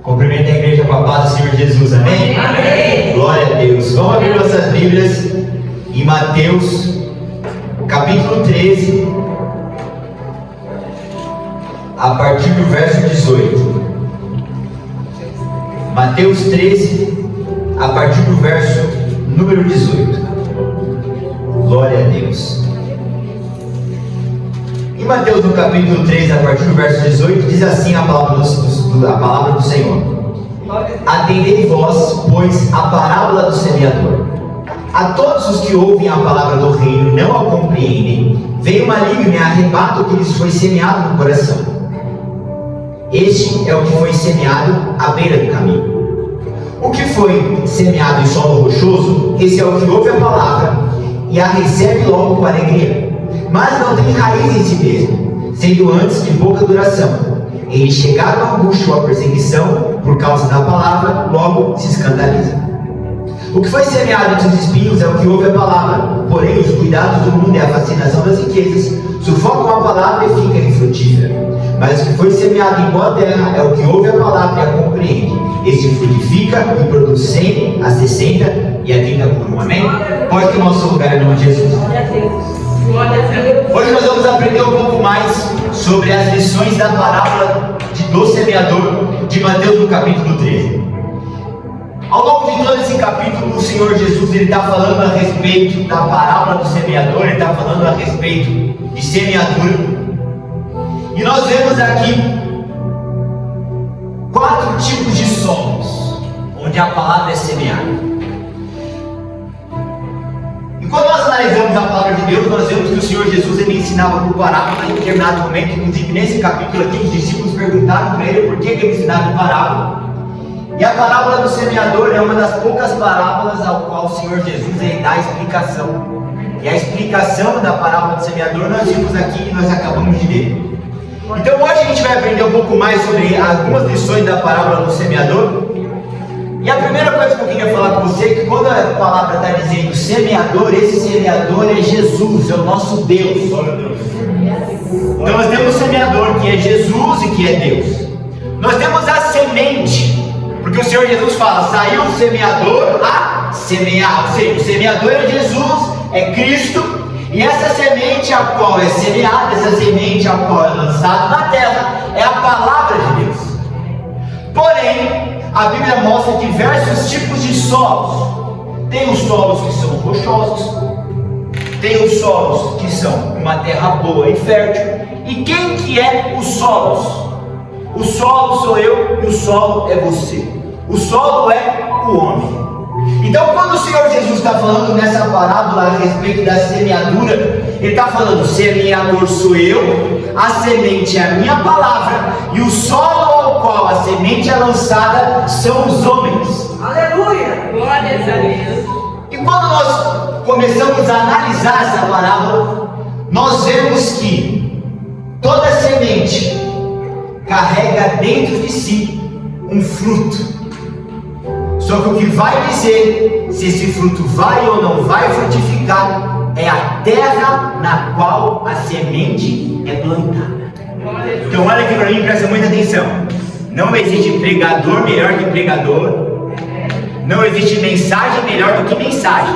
Cumprimento a igreja com a paz do Senhor Jesus, amém? Amém. Glória a Deus. Vamos abrir nossas Bíblias em Mateus, capítulo 13, a partir do verso 18. Mateus 13, a partir do verso número 18. Glória a Deus. Em Mateus, no capítulo 13, a partir do verso 18, diz assim a palavra do Senhor: Atendei vós, pois, a parábola do semeador. A todos os que ouvem a palavra do reino não a compreendem, vem o maligno e arrebata o que lhes foi semeado no coração. Este é o que foi semeado à beira do caminho. O que foi semeado em solo rochoso, esse é o que ouve a palavra e a recebe logo com alegria, mas não tem raiz em si mesmo, sendo antes de pouca duração. E chegado a angústia ou a perseguição por causa da palavra, logo se escandaliza. O que foi semeado entre os espinhos é o que ouve a palavra, porém os cuidados do mundo e a fascinação das riquezas sufocam a palavra e fica infrutífera. Mas o que foi semeado em boa terra é o que ouve a palavra e a compreende. Este frutifica e produz 100, a 60 e a 30 por um. Amém? Pode tomar o seu lugar em nome de Jesus. Hoje nós vamos aprender um pouco mais sobre as lições da parábola do semeador de Mateus no capítulo 13. Ao longo de todo esse capítulo, o Senhor Jesus está falando a respeito da parábola do semeador, ele está falando a respeito de semeadura. E nós vemos aqui 4 tipos de solos onde a palavra é semeada. E quando nós analisamos a palavra de Deus, nós vemos que o Senhor Jesus ele ensinava por parábola em determinado momento. Inclusive nesse capítulo aqui, os discípulos perguntaram para ele por que ele ensinava em parábola. E a parábola do semeador é uma das poucas parábolas ao qual o Senhor Jesus ele dá a explicação. E a explicação da parábola do semeador nós vimos aqui e nós acabamos de ler. Então hoje a gente vai aprender um pouco mais sobre algumas lições da parábola do semeador. E a primeira coisa que eu queria falar com você é que quando a palavra está dizendo semeador, esse semeador é Jesus, é o nosso Deus. Então nós temos o semeador que é Jesus e que é Deus. Nós temos a semente, porque o Senhor Jesus fala, saiu o semeador a semear. Ou seja, o semeador é Jesus, é Cristo. E essa semente a qual é semeada, essa semente a qual é lançada na terra, é a palavra de Deus. Porém, a Bíblia mostra diversos tipos de solos. Tem os solos que são rochosos, tem os solos que são uma terra boa e fértil. E quem que é os solos? O solo sou eu e o solo é você. O solo é o homem. Então quando o Senhor Jesus está falando nessa parábola a respeito da semeadura, ele está falando, semeador sou eu, a semente é a minha palavra, e o solo ao qual a semente é lançada são os homens. Aleluia! Glória a Deus! E quando nós começamos a analisar essa parábola, nós vemos que toda semente carrega dentro de si um fruto. Só que o que vai dizer se esse fruto vai ou não vai frutificar é a terra na qual a semente é plantada. Então olha aqui para mim, presta muita atenção. Não existe pregador melhor que pregador. Não existe mensagem melhor do que mensagem.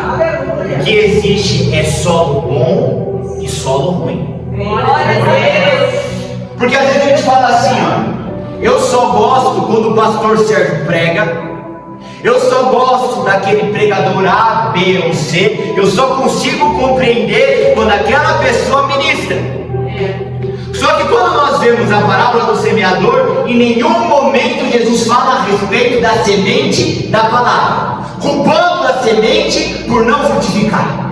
O que existe é solo bom e solo ruim. Porque às vezes a gente fala assim, ó, eu só gosto quando o pastor Sérgio prega. Eu só gosto daquele pregador A, B ou C. Eu só consigo compreender quando aquela pessoa ministra. Só que quando nós vemos a parábola do semeador, em nenhum momento Jesus fala a respeito da semente da palavra, culpando a semente por não frutificar.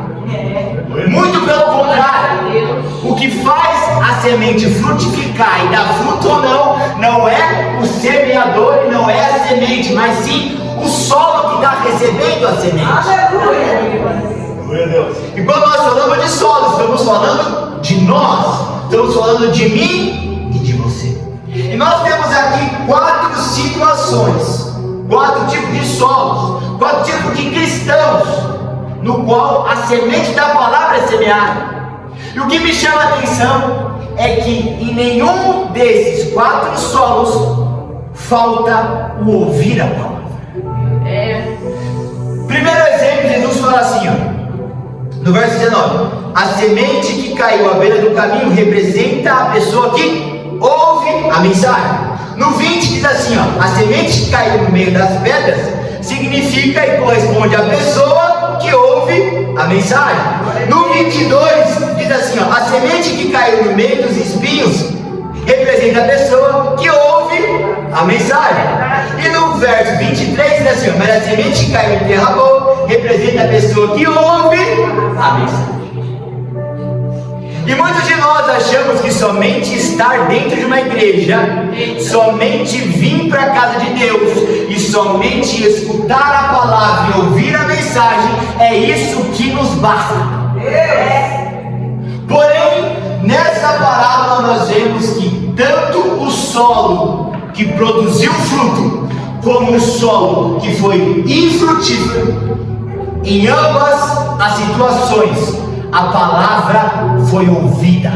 Muito pelo contrário, o que faz a semente frutificar e dar fruto ou não, não é o semeador e não é a semente, mas sim o solo que está recebendo a semente. Aleluia! E quando nós falamos de solo, estamos falando de nós, estamos falando de mim e de você. E nós temos aqui 4 situações, 4 tipos de solos, 4 tipos de cristãos, no qual a semente da palavra é semeada. E o que me chama a atenção é que em nenhum desses 4 solos falta o ouvir a palavra. Primeiro exemplo, Jesus fala assim, ó, no verso 19: a semente que caiu à beira do caminho representa a pessoa que ouve a mensagem. No 20 diz assim, ó, a semente que caiu no meio das pedras significa e corresponde à pessoa que ouve a mensagem. No 22 diz assim, ó, a semente que caiu no meio dos espinhos representa a pessoa que ouve a mensagem. E no verso 23 diz assim, ó, mas a semente que caiu em terra boa representa a pessoa que ouve a mensagem. E muitos de nós achamos que somente estar dentro de uma igreja, somente vir para a casa de Deus e somente escutar a palavra e ouvir a mensagem é isso que nos basta. Porém, nessa parábola nós vemos que tanto o solo que produziu fruto, como o solo que foi infrutífero, em ambas as situações, a palavra foi ouvida.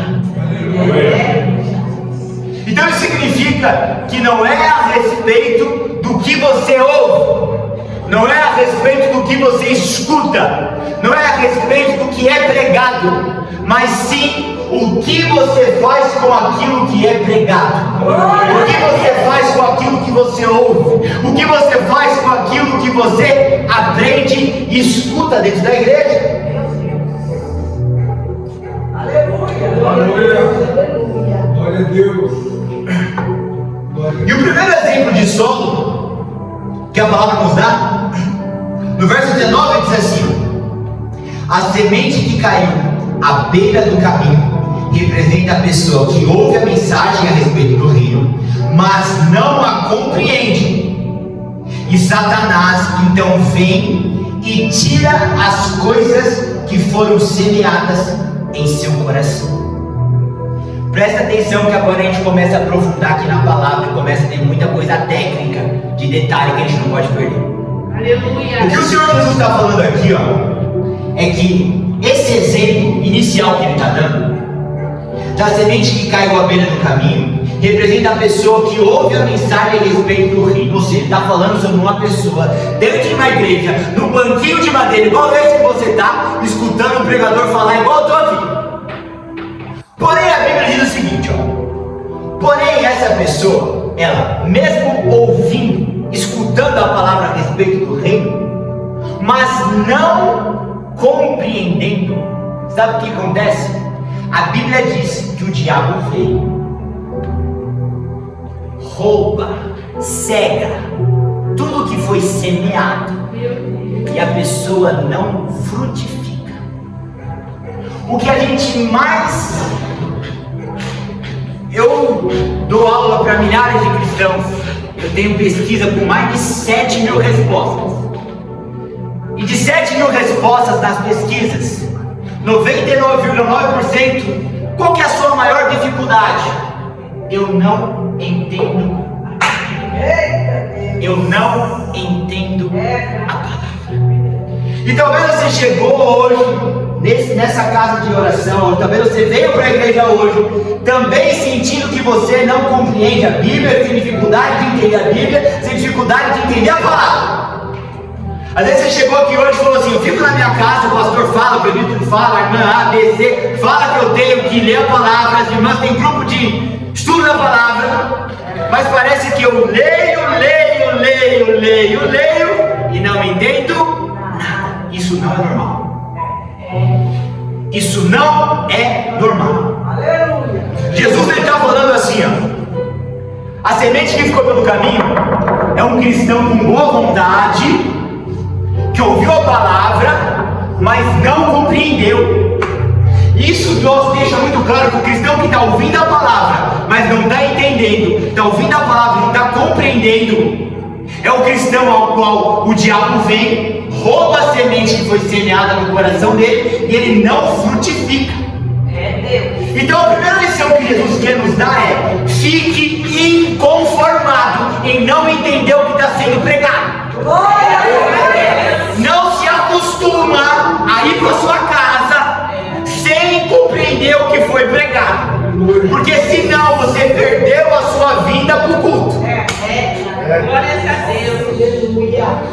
Então isso significa que não é a respeito do que você ouve, não é a respeito do que você escuta, não é a respeito do que é pregado, mas sim o que você faz com aquilo que é pregado, o que você faz com aquilo que você ouve, o que você faz com aquilo que você aprende e escuta dentro da igreja. Glória a Deus. E o primeiro exemplo de solo que a palavra nos dá, no verso 19 diz assim: a semente que caiu à beira do caminho representa a pessoa que ouve a mensagem a respeito do reino, mas não a compreende. E Satanás então vem e tira as coisas que foram semeadas em seu coração. Presta atenção que agora a gente começa a aprofundar aqui na palavra e começa a ter muita coisa técnica, de detalhe que a gente não pode perder. Aleluia. O que o Senhor Jesus está falando aqui, ó, é que esse exemplo inicial que ele está dando, da semente que caiu à beira do caminho, representa a pessoa que ouve a mensagem a respeito do reino. Ou seja, ele está falando sobre uma pessoa dentro de uma igreja, no banquinho de madeira, igual esse que você está, escutando um pregador falar igual eu estou aqui. Porém, a Bíblia diz o seguinte, ó, porém essa pessoa, ela mesmo ouvindo, escutando a palavra a respeito do reino, mas não compreendendo, sabe o que acontece? A Bíblia diz que o diabo veio, rouba, cega tudo que foi semeado e a pessoa não frutifica. O que a gente mais... Eu dou aula para milhares de cristãos, eu tenho pesquisa com mais de 7 mil respostas, e de 7 mil respostas nas pesquisas, 99,9%, qual que é a sua maior dificuldade? Eu não entendo a Bíblia. Eu não entendo a palavra. E talvez você chegou hoje nessa casa de oração, ou talvez você veio para a igreja hoje também sentindo que você não compreende a Bíblia, tem dificuldade de entender a Bíblia, tem dificuldade de entender a palavra. Às vezes você chegou aqui hoje e falou assim: eu fico na minha casa, o pastor fala, o presbítero fala, a irmã A, B, C, fala que eu tenho que ler a palavra, as irmãs têm grupo de estudo da palavra, mas parece que eu leio e não entendo nada. Isso não é normal. Isso não é normal. Jesus está falando assim, ó, a semente que ficou pelo caminho é um cristão com boa vontade, que ouviu a palavra, mas não compreendeu. Isso Deus deixa muito claro que o cristão que está ouvindo a palavra, mas não está entendendo, está ouvindo a palavra e não está compreendendo, é o cristão ao qual o diabo vem, rouba a semente que foi semeada no coração dele e ele não frutifica. Então a primeira lição que Jesus quer nos dar é: fique inconformado em não entender o que está sendo pregado. Não se acostuma a ir para sua casa sem compreender o que foi pregado, porque senão você perdeu a sua vinda para o culto. Glória a Deus.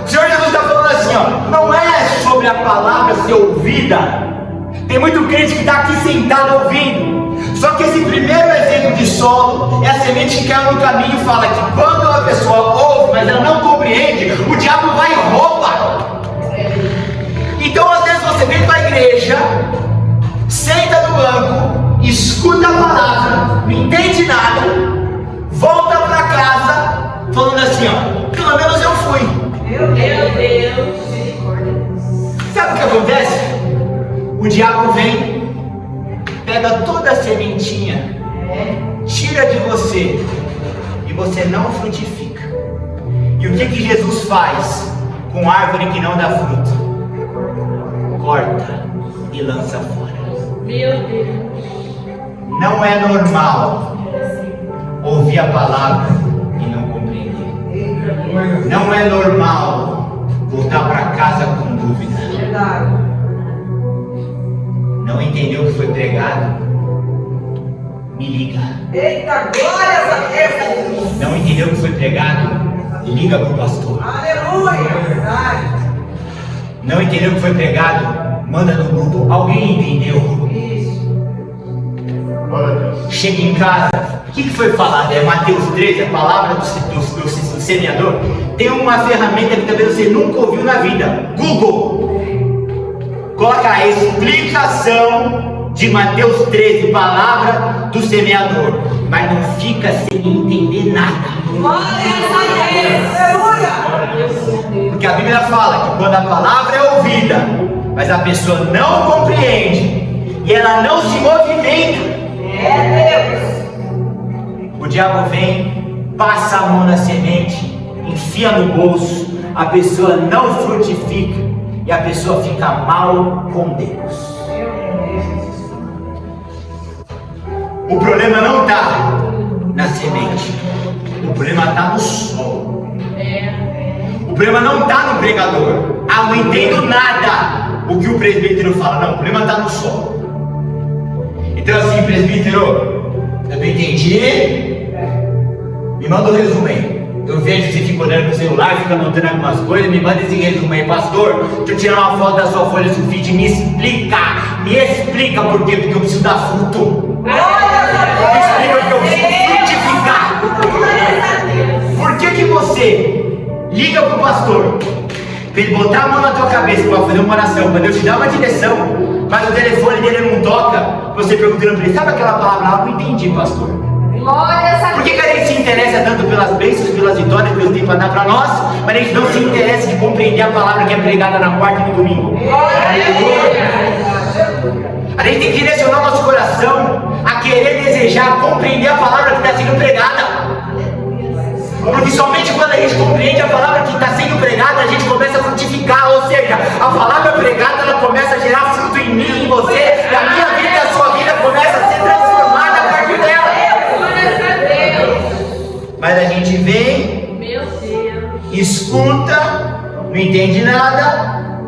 O Senhor Jesus está falando assim, ó, não é sobre a palavra ser ouvida. Tem muito crente que está aqui sentado ouvindo. Só que esse primeiro exemplo de solo é a semente que caiu no caminho e fala que quando a pessoa ouve, mas ela não compreende, o diabo vai e rouba. Então às vezes você vem para a igreja, senta no banco, escuta a palavra, não entende nada, volta para casa falando assim, ó, pelo menos eu fui. Meu Deus. Sabe o que acontece? O diabo vem, pega toda a sementinha, tira de você e você não frutifica. E o que Jesus faz com árvore que não dá fruto? Corta e lança fora. Meu Deus. Não é normal ouvir a palavra e não compreender. Não é normal voltar para casa com dúvida. Não entendeu o que foi pregado? Me liga. Eita, glórias a Deus! Não entendeu o que foi pregado? Liga para o pastor. Aleluia! Não entendeu o que foi pregado? Manda no grupo. Alguém entendeu? Isso. Chega em casa. O que foi falado? É Mateus 13, a palavra do semeador. Tem uma ferramenta que talvez você nunca ouviu na vida. Google. Coloca a explicação de Mateus 13, palavra do semeador. Mas não fica sem entender nada. Glórias a Deus! Aleluia! Porque a Bíblia fala que quando a palavra é ouvida, mas a pessoa não compreende e ela não se movimenta, o diabo vem, passa a mão na semente, enfia no bolso, a pessoa não frutifica e a pessoa fica mal com Deus. O problema não está na semente, o problema está no solo. O problema não está no pregador. Ah, não entendo nada o que o presbítero fala. Não, o problema está no solo. Então assim, presbítero, eu não entendi. Me manda um resumo aí. Eu vejo que você fica olhando pro celular, fica anotando algumas coisas, me manda esse resumo aí. Pastor, deixa eu tirar uma foto da sua folha sulfite, me explica por quê, porque eu preciso dar fruto. Me explica porque eu preciso frutificar. Por que você liga pro pastor para ele botar a mão na tua cabeça para fazer uma oração, para Deus te dar uma direção, mas o telefone dele não toca, você perguntando para ele, sabe aquela palavra lá? Não entendi, pastor. Por que a gente se interessa tanto pelas bênçãos, pelas vitórias que Deus tem para dar para nós, mas a gente não se interessa de compreender a palavra que é pregada na quarta e no domingo? A gente tem que direcionar o nosso coração a querer desejar compreender a palavra que está sendo pregada. Porque somente quando a gente compreende a palavra que está sendo pregada, a gente começa a frutificar. Ou seja, a palavra pregada ela começa a gerar fruto em mim, em você, e a minha vida e a sua vida começa a ser transformada a partir dela. Mas a gente vem, Meu Deus. escuta, não entende nada,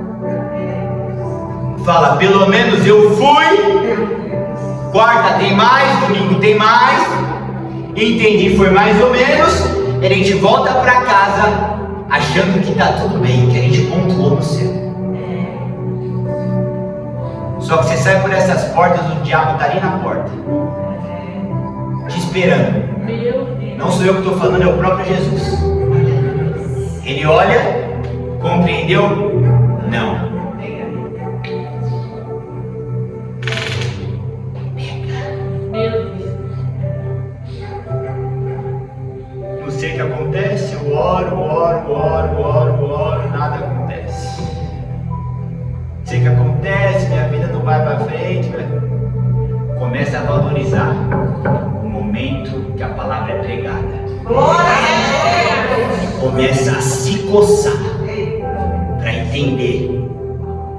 fala, pelo menos eu fui, quarta tem mais, domingo tem mais, entendi, foi mais ou menos. A gente volta para casa achando que está tudo bem, que a gente pontuou no céu. Só que você sai por essas portas, o diabo está ali na porta, te esperando. Meu Deus. Não sou eu que estou falando, é o próprio Jesus. Ele olha, compreendeu? Não. Meu Deus. Não sei o que acontece, eu oro, nada acontece. Não sei o que acontece, minha vida não vai para frente. Começa a valorizar o momento que a palavra é pregada. Começa a se coçar para entender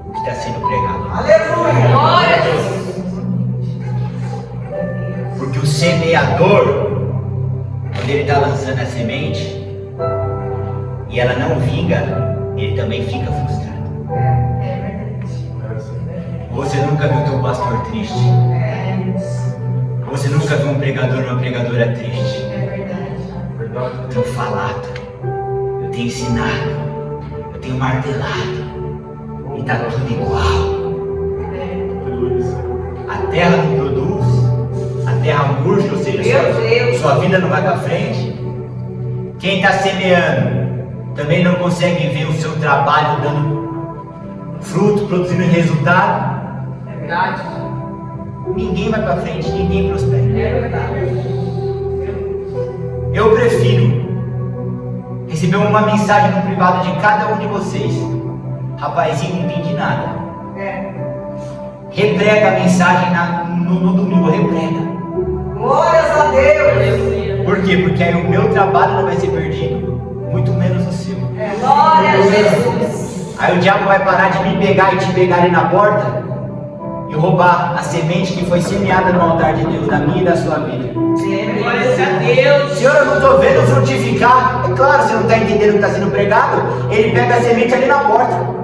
o que está sendo pregado. Aleluia! Glória a Deus. Porque o semeador, quando ele está lançando a semente e ela não vinga, ele também fica frustrado. Você nunca viu teu pastor triste? Você nunca viu um pregador ou uma pregadora triste? Tão falado. tenho ensinado, eu tenho martelado, e está tudo igual. A terra não produz, a terra murcha, ou seja, sua vida não vai para frente. Quem está semeando também não consegue ver o seu trabalho dando fruto, produzindo resultado. É verdade. Ninguém vai para frente, ninguém prospera. É verdade. Eu prefiro receber uma mensagem no privado de cada um de vocês. Rapazinho, não entendi nada. Reprega a mensagem no domingo, reprega. Glórias a Deus. Aleluia. Por quê? Porque aí o meu trabalho não vai ser perdido, muito menos o seu. Glória a Jesus. Aí o diabo vai parar de me pegar e te pegar ali na porta e roubar a semente que foi semeada no altar de Deus, da minha e da sua vida. Glória a Deus. Senhor, eu não estou vendo frutificar. É claro, você não está entendendo o que está sendo pregado. Ele pega a semente ali na porta.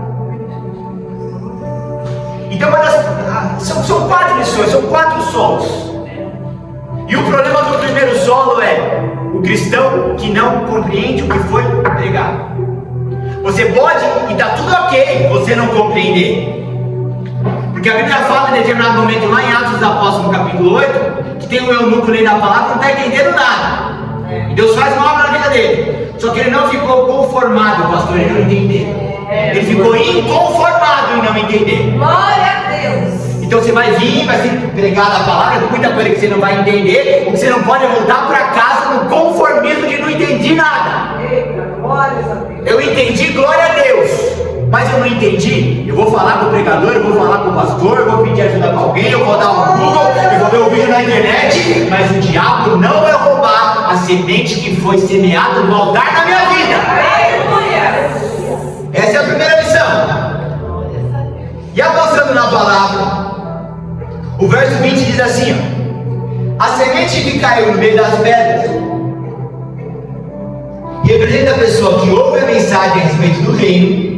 Então, são 4 lições, são 4 solos. E o problema do primeiro solo é o cristão que não compreende o que foi pregado. Você pode, e está tudo ok, você não compreender. Porque a Bíblia fala em determinado momento, lá em Atos dos Apóstolos, no capítulo 8, que tem um eunuco lendo a palavra, não está entendendo nada. E Deus faz uma obra na vida dele. Só que ele não ficou conformado, pastor, ele não entendeu. Ele ficou inconformado em não entender. Glória a Deus. Então você vai vir, vai ser pregada a palavra, muita coisa que você não vai entender. O que você não pode é voltar para casa no conformismo de não entendi nada. Eita, glórias a Deus. Eu entendi, glória a Deus. Mas eu não entendi. Eu vou falar com o pregador, eu vou falar com o pastor, eu vou pedir ajuda para alguém, eu vou dar um Google, eu vou ver um vídeo na internet. Mas o diabo não vai roubar a semente que foi semeada no altar da minha vida. Aleluia. Essa é a primeira lição. E avançando na palavra, o verso 20 diz assim: ó, a semente que caiu no meio das pedras representa a pessoa que ouve a mensagem a respeito do reino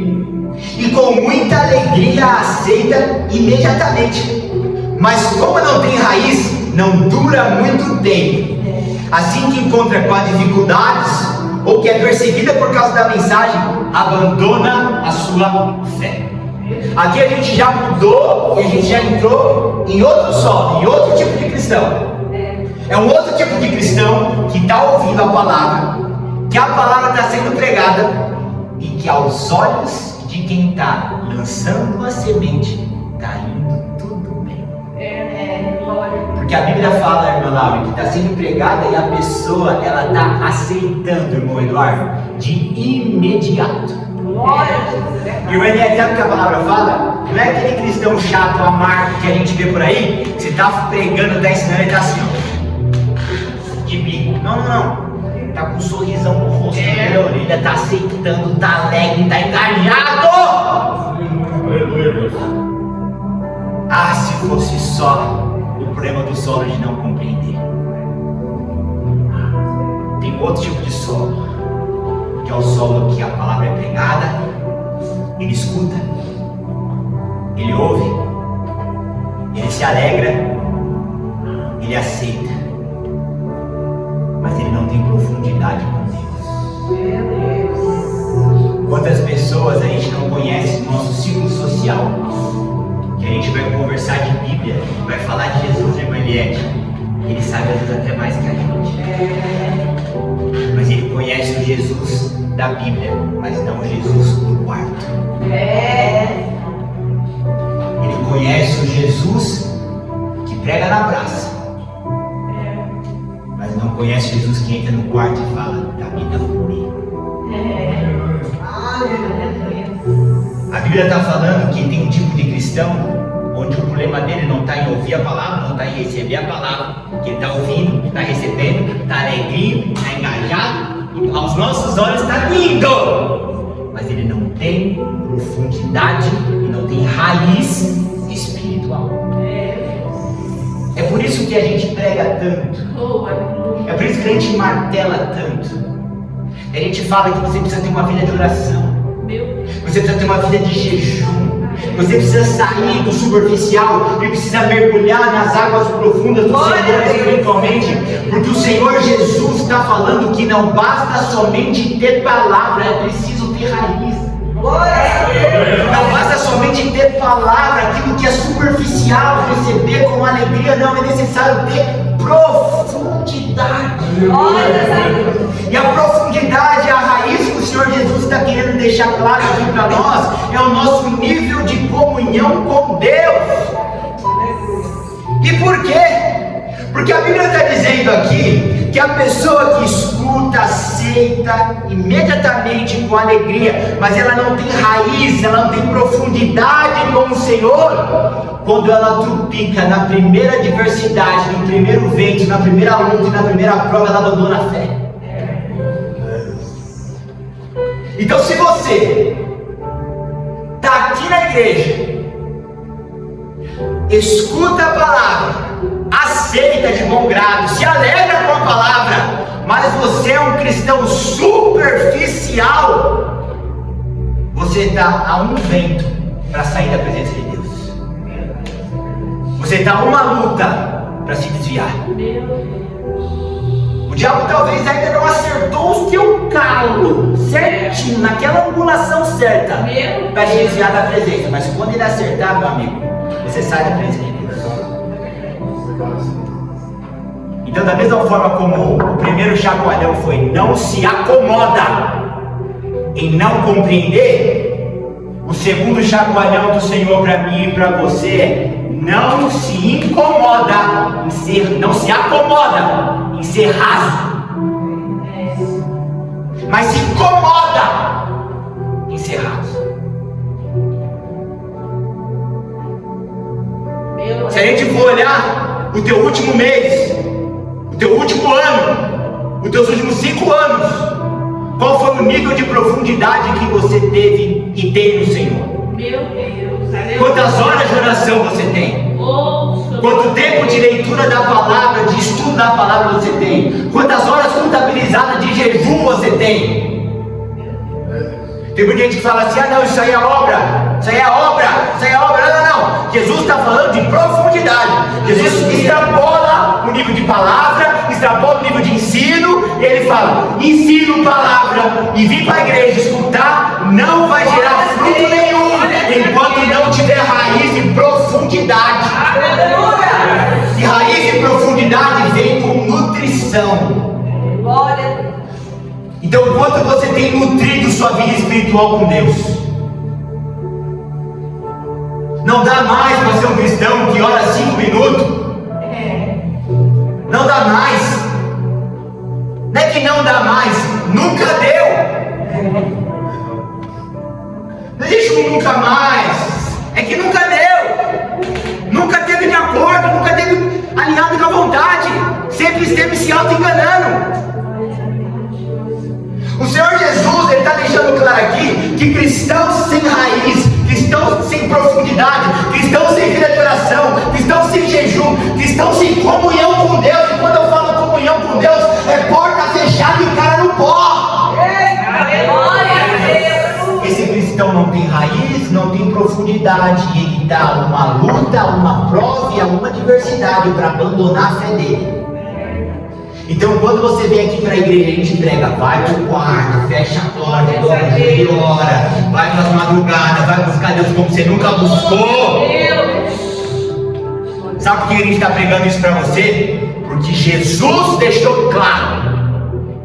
e com muita alegria a aceita imediatamente, mas como não tem raiz, não dura muito tempo. Assim que encontra com as dificuldades ou que é perseguida por causa da mensagem, abandona a sua fé. Aqui a gente já mudou e a gente já entrou em outro solo, em outro tipo de cristão. É um outro tipo de cristão que está ouvindo a palavra, que a palavra está sendo pregada e que aos olhos de quem está lançando a semente está indo tudo bem. Porque a Bíblia fala, irmã Laura, que está sendo pregada e a pessoa ela está aceitando, irmão Eduardo, de imediato. Glória a Jesus. E o Ené, sabe o que a palavra fala? Não é aquele cristão chato, amargo que a gente vê por aí, que você está pregando, está ensinando e está assim, ó, de bico. Não. Está com um sorrisão no rosto, na orelha, está aceitando, está alegre, está engajado. Ah, se fosse só o problema do solo de não compreender. Tem outro tipo de solo, que é o solo que a palavra é pregada, ele escuta, ele ouve, ele se alegra, ele aceita, mas ele não tem profundidade com Deus. Quantas pessoas a gente não conhece no nosso círculo social, que a gente vai conversar de Bíblia, vai falar de Jesus, irmã Eliette, ele sabe às vezes até mais que a gente. Mas ele conhece o Jesus da Bíblia, mas não o Jesus do quarto. Ele conhece o Jesus que prega na praça, mas não conhece Jesus que entra no quarto e fala, da vida comigo. A Bíblia está falando que tem um tipo de cristão onde o problema dele não está em ouvir a palavra, não está em receber a palavra, que ele está ouvindo, está recebendo, está alegrinho, está engajado, e aos nossos olhos está lindo, mas ele não tem profundidade e não tem raiz espiritual. É por isso que a gente prega tanto, é por isso que a gente martela tanto. A gente fala que você precisa ter uma vida de oração, você precisa ter uma vida de jejum, Você precisa sair do superficial e precisa mergulhar nas águas profundas do Senhor espiritualmente, porque o Senhor Jesus está falando que não basta somente ter palavra, é preciso ter raiz. Não basta somente ter palavra, aquilo que é superficial, receber com alegria, não, é necessário ter profundidade. E a profundidade, a raiz que o Senhor Jesus está querendo deixar claro aqui para nós, é o nosso nível de comunhão com Deus. E por quê? Porque a Bíblia está dizendo aqui que a pessoa que escuta, aceita imediatamente com alegria, mas ela não tem raiz, ela não tem profundidade com o Senhor, quando ela trupica na primeira adversidade, no primeiro vento, na primeira luta e na primeira prova, ela abandona a fé. Então, se você está aqui na igreja, escuta a palavra, aceita de bom grado, se alegra com a palavra, mas você é um cristão superficial, você está a um vento para sair da presença de Deus. Você está a uma luta para se desviar. O diabo talvez ainda não acertou o seu calo certinho, naquela angulação certa, para te desviar da presença. Mas quando ele acertar, meu amigo, você sai da presença de Deus. Então, da mesma forma como o primeiro chacoalhão foi não se acomoda em não compreender, o segundo chacoalhão do Senhor para mim e para você é não se incomoda em ser, não se acomoda em ser raso, mas se incomoda em ser raso. Se a gente for olhar o teu último mês, o teu último ano, os teus últimos 5 anos, qual foi o nível de profundidade que você teve e tem no Senhor? Meu Deus. Quantas horas de oração você tem? Quanto tempo de leitura da palavra, de estudo da palavra você tem? Quantas horas contabilizadas de jejum você tem? Tem muita gente que fala assim, ah não, isso aí é obra, isso aí é obra, isso aí é obra. Não, não, não. Jesus está falando de profundidade. Jesus extrapola o nível de palavra, extrapola o nível de ensino, e ele fala, ensino palavra e vir para a igreja escutar, não vai gerar fruto nenhum, enquanto não tiver raiz e profundidade. E raiz e profundidade vem com nutrição. Então, quanto você tem nutrido sua vida espiritual com Deus? Não dá mais para ser um cristão que ora 5 minutos. Não dá mais. Não é que não dá mais, nunca deu. Não existe um nunca mais, é que nunca deu. Nunca teve de acordo, nunca teve alinhado com a vontade. Sempre esteve se auto-enganando. O Senhor Jesus, Ele está deixando claro aqui que cristãos sem raiz, cristãos sem profundidade, cristãos sem vida de oração, cristãos sem jejum, cristãos sem comunhão com Deus. E quando eu falo comunhão com Deus, é porta fechada e cara no pó. Esse cristão não tem raiz, não tem profundidade, e ele dá uma luta, uma prova e uma adversidade para abandonar a fé dele. Então, quando você vem aqui para a igreja, a gente prega, vai pro quarto, fecha a porta, dobra o joelho e ora, vai para as madrugadas, vai buscar Deus como você nunca buscou. Sabe por que a gente está pregando isso para você? Porque Jesus deixou claro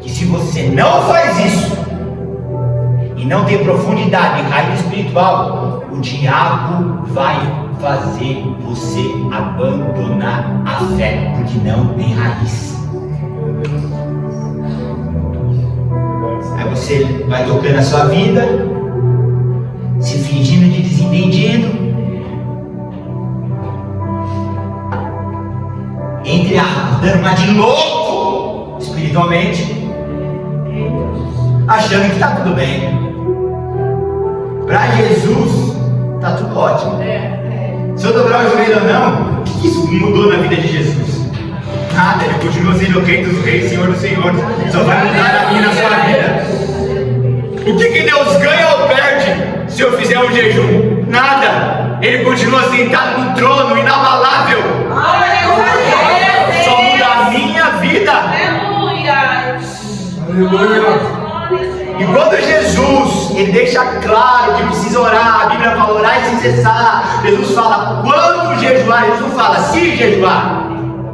que se você não faz isso e não tem profundidade e raiz espiritual, o diabo vai fazer você abandonar a fé, porque não tem raiz. Aí você vai tocando a sua vida, se fingindo de desentendido, entre aspas, dando uma de louco espiritualmente, achando que está tudo bem. Para Jesus está tudo ótimo. Se eu dobrar o joelho ou não, o que isso mudou na vida de Jesus? Nada, ele continua sendo o rei dos reis, senhor dos senhores. Só vai mudar a minha na sua vida. O que Deus ganha ou perde se eu fizer um jejum? Nada. Ele continua sentado no trono, inabalável. Só muda a minha vida. Aleluia. Aleluia. E quando Jesus, ele deixa claro que precisa orar, a Bíblia fala orar e sem cessar. Jesus fala quando jejuar, Jesus não fala se jejuar.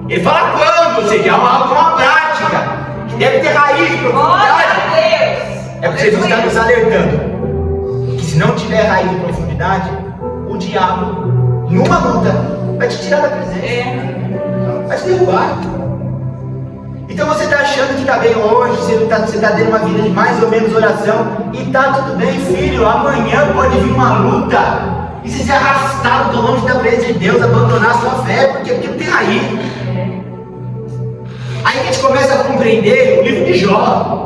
Ele fala quando, ou seja, é uma prática que deve ter raiz, profundidade. É porque Jesus está nos alertando que se não tiver raiz e profundidade, o diabo, em uma luta, vai te tirar da presença, vai te derrubar. Então você está achando que está bem hoje, você está tendo uma vida de mais ou menos oração, e está tudo bem, filho. Amanhã pode vir uma luta, e você ser arrastado tão longe da presença de Deus, abandonar a sua fé, porque não tem raiz. Aí a gente começa a compreender o livro de Jó.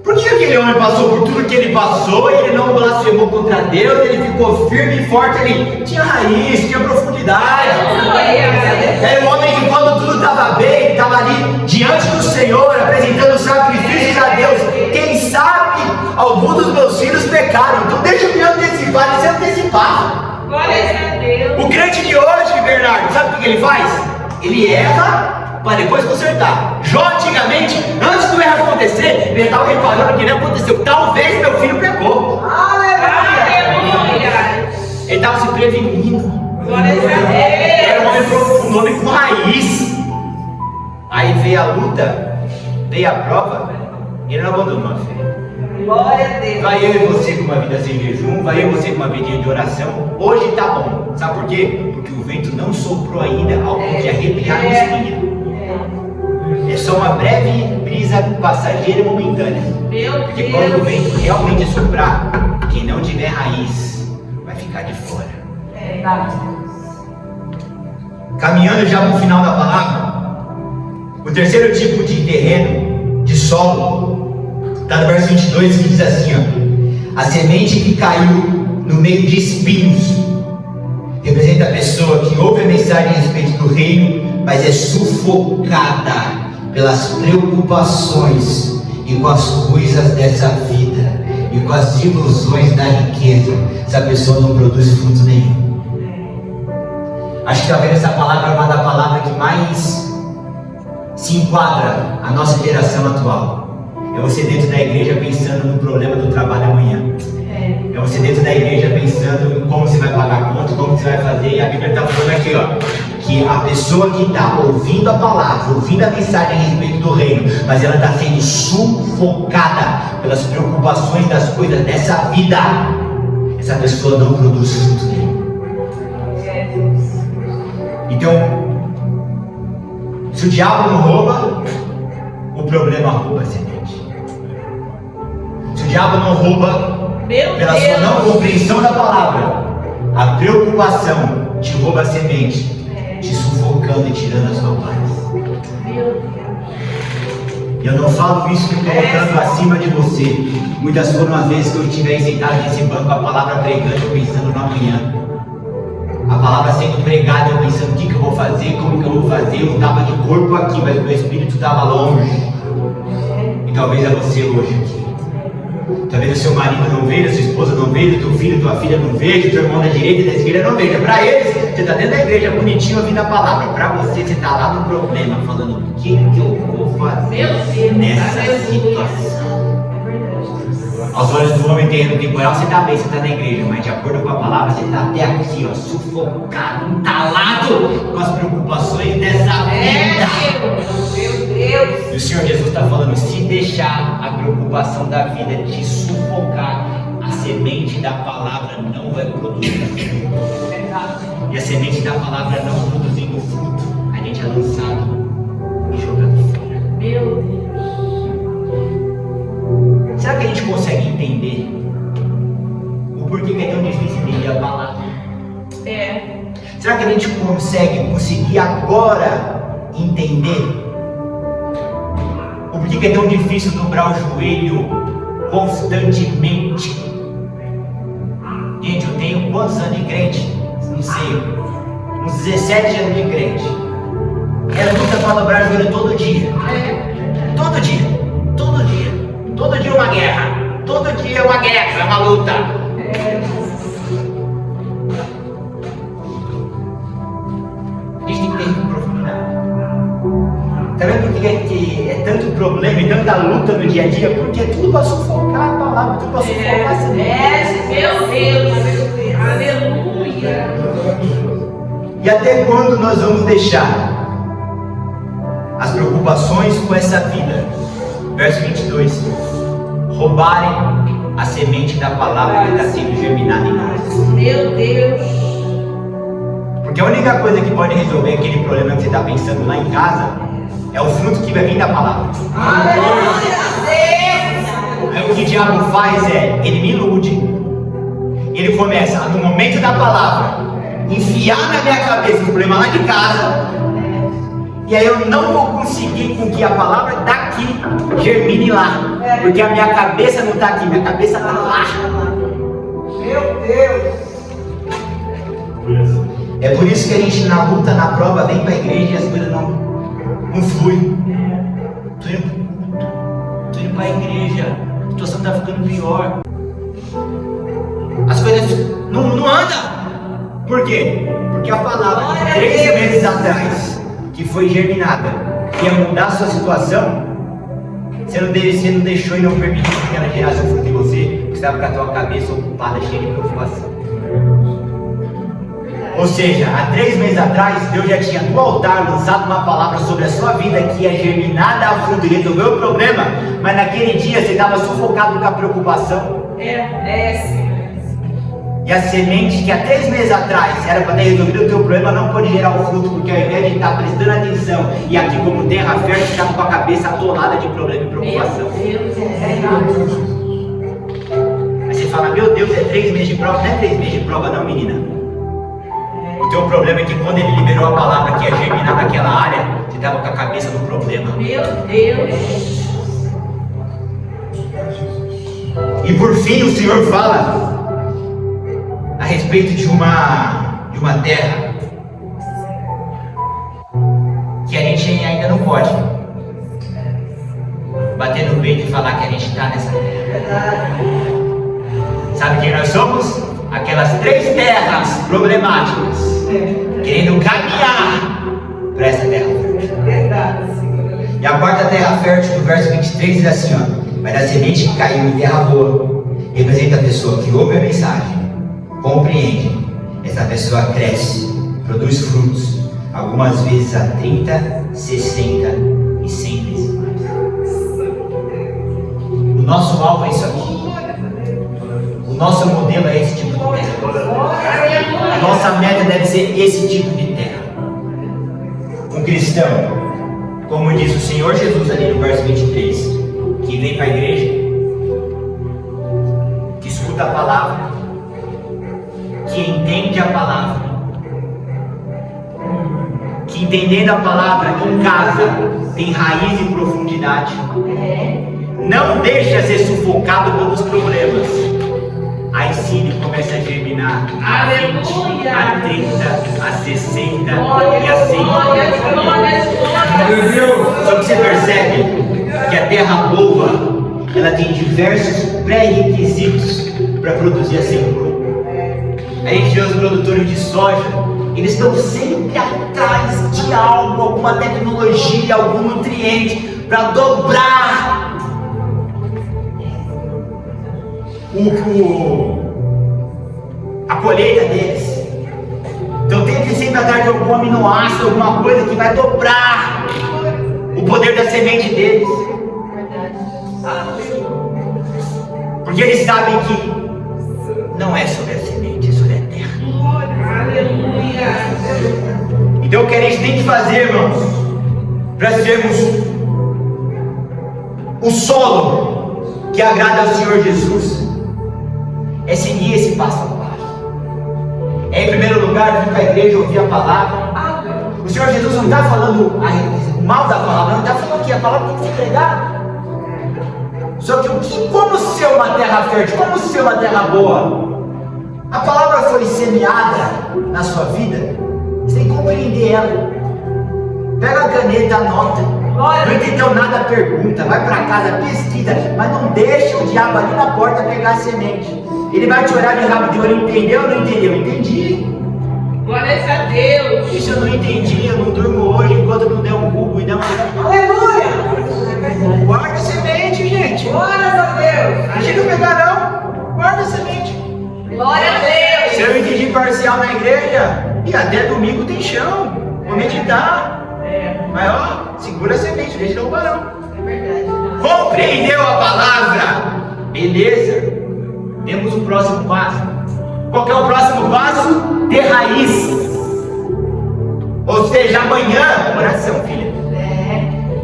Por que aquele homem passou por tudo que ele passou e ele não blasfemou contra Deus? Ele ficou firme e forte, ele tinha raiz, tinha profundidade. Era um homem que quando tudo estava bem, estava ali diante do Senhor, apresentando sacrifícios a Deus. Quem sabe alguns dos meus filhos pecaram, então deixa eu me antecipar, ele se antecipar. Glória a Deus. O crente de hoje, Bernardo, sabe o que ele faz? Ele erra para depois consertar. Jó antigamente, antes do erro acontecer, ele estava reparando que não aconteceu. Talvez meu filho pecou. Aleluia. Ele estava se prevenindo. Glória a Deus. Era um homem profundo, um homem com raiz. Aí veio a luta, veio a prova, e ele não abandonou a fé. Glória a Deus. Vai eu e você com uma vida sem jejum, vai eu e você com uma vida de oração. Hoje tá bom. Sabe por quê? Porque o vento não soprou ainda ao ponto de arrepiar a espinha. É só uma breve brisa passageira e momentânea. Meu Porque quando o Deus. vento realmente soprar, quem não tiver raiz vai ficar de fora. Caminhando já no final da palavra, o terceiro tipo de terreno, de solo, está no verso 22, que diz assim, ó: a semente que caiu no meio de espinhos representa a pessoa que ouve a mensagem a respeito do reino, mas é sufocada pelas preocupações e com as coisas dessa vida e com as ilusões da riqueza. Essa pessoa não produz fruto nenhum. Acho que talvez essa palavra é uma da palavra que mais se enquadra à nossa geração atual. É você dentro da igreja pensando no problema do trabalho amanhã. É você dentro da igreja pensando em como você vai pagar a conta, como você vai fazer. E a Bíblia está falando aqui, ó, que a pessoa que está ouvindo a palavra, ouvindo a mensagem a respeito do reino, mas ela está sendo sufocada pelas preocupações das coisas dessa vida, essa pessoa não produz fruto nenhum. Então, se o diabo não rouba, o problema rouba a semente. Se o diabo não rouba, pela sua não compreensão da palavra, a preocupação te rouba a semente, te sufocando e tirando a sua paz. E eu não falo isso me colocando acima de você. Muitas foram as vezes que eu estiver sentado nesse banco, a palavra pregando, pensando no amanhã. A palavra sendo pregada, eu pensando o que eu vou fazer, como que eu vou fazer. Eu estava de corpo aqui, mas o meu espírito estava longe. E talvez é você hoje aqui. Talvez o seu marido não veja, a sua esposa não veja, o teu filho, tua filha não veja, o teu irmão da direita e da esquerda não veja. Para eles, você está dentro da igreja, bonitinho, ouvindo a palavra. Para você está lá no problema, falando o que eu vou fazer nessa situação. Aos olhos do homem terreno temporal, você está bem, você está na igreja, mas de acordo com a palavra, você está até aqui, ó, sufocado, entalado com as preocupações dessa vida. Meu Deus. E o Senhor Jesus está falando: se deixar a preocupação da vida te sufocar, a semente da palavra não vai produzir fruto. E a semente da palavra não produzindo fruto, a gente é lançado e jogado fora. Meu Deus. Será que a gente consegue entender o porquê que é tão difícil entender a palavra? Será que a gente conseguir agora entender o porquê que é tão difícil dobrar o joelho constantemente? Gente, eu tenho quantos anos de crente? Não sei, uns 17 anos de crente. Era luta para dobrar o joelho todo dia. Todo dia. Todo dia. Todo dia uma guerra. Todo dia uma guerra, uma luta. muita luta no dia a dia, porque tudo para sufocar a palavra, tudo para sufocar a semente. Meu Deus. Aleluia. E até quando nós vamos deixar as preocupações com essa vida, verso 22, roubarem a semente da palavra que está sendo germinada em nós? Meu Deus. Porque a única coisa que pode resolver aquele problema que você está pensando lá em casa é o fruto que vai vir da palavra. Aí o que o diabo faz é, ele me ilude. Ele começa, no momento da palavra, enfiar na minha cabeça o problema lá de casa. E aí eu não vou conseguir com que a palavra daqui germine lá. Porque a minha cabeça não está aqui, minha cabeça está lá. Meu Deus. É por isso que a gente na luta, na prova, vem para a igreja e as coisas não fluem. Tô indo para a igreja, a situação está ficando pior. As coisas não andam. Por quê? Porque a palavra de 3 meses atrás, que foi germinada, que ia mudar a sua situação, você não deixou e não permitiu que ela gerasse o fruto em você, porque você estava com a tua cabeça ocupada, cheia de preocupação. Ou seja, há 3 meses atrás, Deus já tinha no altar lançado uma palavra sobre a sua vida que ia germinar, dar fruto e resolver o problema, mas naquele dia você estava sufocado com a preocupação. Sim. E a semente que há 3 meses atrás era para ter resolvido o teu problema não pode gerar o fruto, porque ao invés de estar prestando atenção e aqui como terra fértil, estava com a cabeça atolada de problema e preocupação. Aí você fala, meu Deus, é 3 meses de prova? Não é 3 meses de prova não, menina. O teu problema é que quando ele liberou a palavra que ia germinar naquela área, você estava com a cabeça no problema. Meu Deus. E por fim o Senhor fala a respeito de uma terra que a gente ainda não pode bater no peito e falar que a gente está nessa terra. Sabe quem nós somos? Aquelas 3 terras problemáticas, querendo caminhar para essa terra fértil. E a quarta terra fértil, no verso 23, diz assim, ó: mas a semente que caiu em terra boa representa a pessoa que ouve a mensagem, compreende, essa pessoa cresce, produz frutos, algumas vezes a 30, 60 e 100 vezes mais. O nosso alvo é isso aqui. O nosso modelo é esse tipo de terra. A nossa meta deve ser esse tipo de terra. Um cristão, como diz o Senhor Jesus ali no verso 23, que vem para a igreja, que escuta a palavra, que entende a palavra, que entendendo a palavra em casa tem raiz e profundidade, não deixa ser sufocado pelos problemas, aí sim ele começa a germinar a 20, a 30, a 60 e a 100. Só que você percebe que a terra boa, ela tem diversos pré-requisitos para produzir a semente. A gente vê os produtores de soja, eles estão sempre atrás de algo, alguma tecnologia, algum nutriente para dobrar a colheita deles. Então tem que sempre atrás de algum aminoácido, alguma coisa que vai dobrar o poder da semente deles. Porque eles sabem que não é sobre a semente, é sobre a terra. Aleluia. Então o que a gente tem que fazer, irmãos, para sermos o solo que agrada ao Senhor Jesus, é seguir esse passo a passo. É, em primeiro lugar, vir para a igreja, ouvir a palavra. O Senhor Jesus não está falando mal da palavra, não está falando que a palavra tem que ser pregada. Só que como ser uma terra fértil, como ser uma terra boa? A palavra foi semeada na sua vida, você tem que compreender ela. Pega a caneta, anota. Não entendeu nada, pergunta. Vai para casa, pesquisa. Mas não deixa o diabo ali na porta pegar a semente. Ele vai te olhar de rabo de olho. Entendeu ou não entendeu? Entendi. Glória a Deus. Isso eu não entendi. Eu não durmo hoje enquanto não der um Google e der uma... Aleluia! Guarda a semente, gente. Glórias a Deus. Não chega a pegar não. Guarda a semente. Glória a Deus. Se eu entendi parcial na igreja, e até domingo tem chão. Vou meditar. Mas ó, segura a semente, deixa não roubar não. É verdade. Compreendeu a palavra? Beleza. Temos o próximo passo. Qual que é o próximo passo? Ter raiz. Ou seja, amanhã, oração, filha.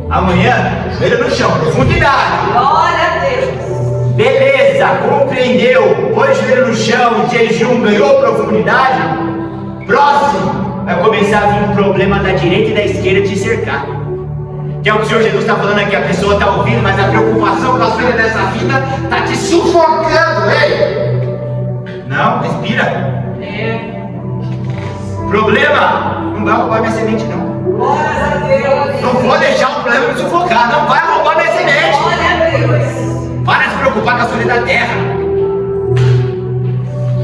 Amanhã, joelho no chão, profundidade. Glória a Deus. Beleza, compreendeu? Pôs joelho no chão, jejum, ganhou profundidade. Próximo, vai começar a vir um problema da direita e da esquerda te cercar. Que é o que o Senhor Jesus está falando aqui, a pessoa está ouvindo, mas a preocupação com as coisas dessa vida está te sufocando, ei! Não, respira. Problema, não vai roubar minha semente não. Glórias a Deus. Não vou deixar o problema me sufocar, não vai roubar minha semente. Glória a Deus. Para de se preocupar com as coisas da terra.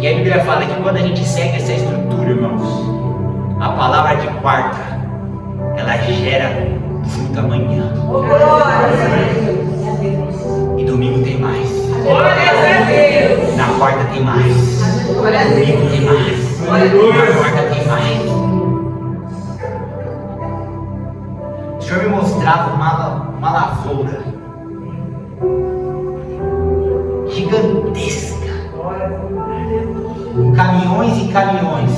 E a Bíblia fala que quando a gente segue essa estrutura, irmãos, a palavra de quarta, ela gera fruto amanhã. Glórias a Deus. E domingo tem mais. Glória a Deus. Na quarta tem mais. Glória a Deus. Domingo tem mais. Na quarta tem mais. O Senhor me mostrava uma lavoura gigantesca. Caminhões e caminhões,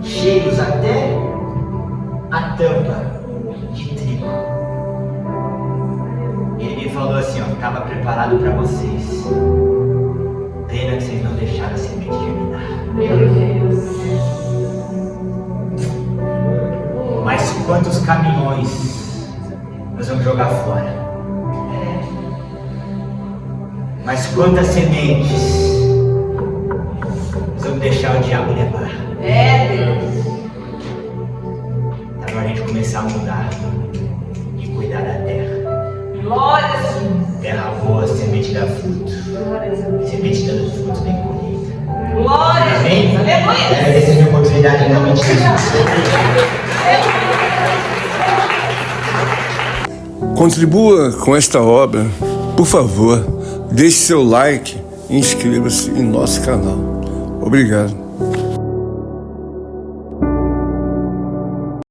cheios até a tampa de trigo. Ele me falou assim, ó, estava preparado para vocês. Pena que vocês não deixaram a semente germinar. Meu Deus. Mas quantos caminhões nós vamos jogar fora? Mas quantas sementes nós vamos deixar o diabo levar? Deus. Tá na hora de a gente começar a mudar e cuidar da terra. Glória a Deus. Terra boa, semente dá fruto. Semente dando fruto bem colhida. Glória a Amém? Deus. Aleluia. Essa é a minha oportunidade em nome de Jesus. Contribua com esta obra, por favor, deixe seu like e inscreva-se em nosso canal. Obrigado.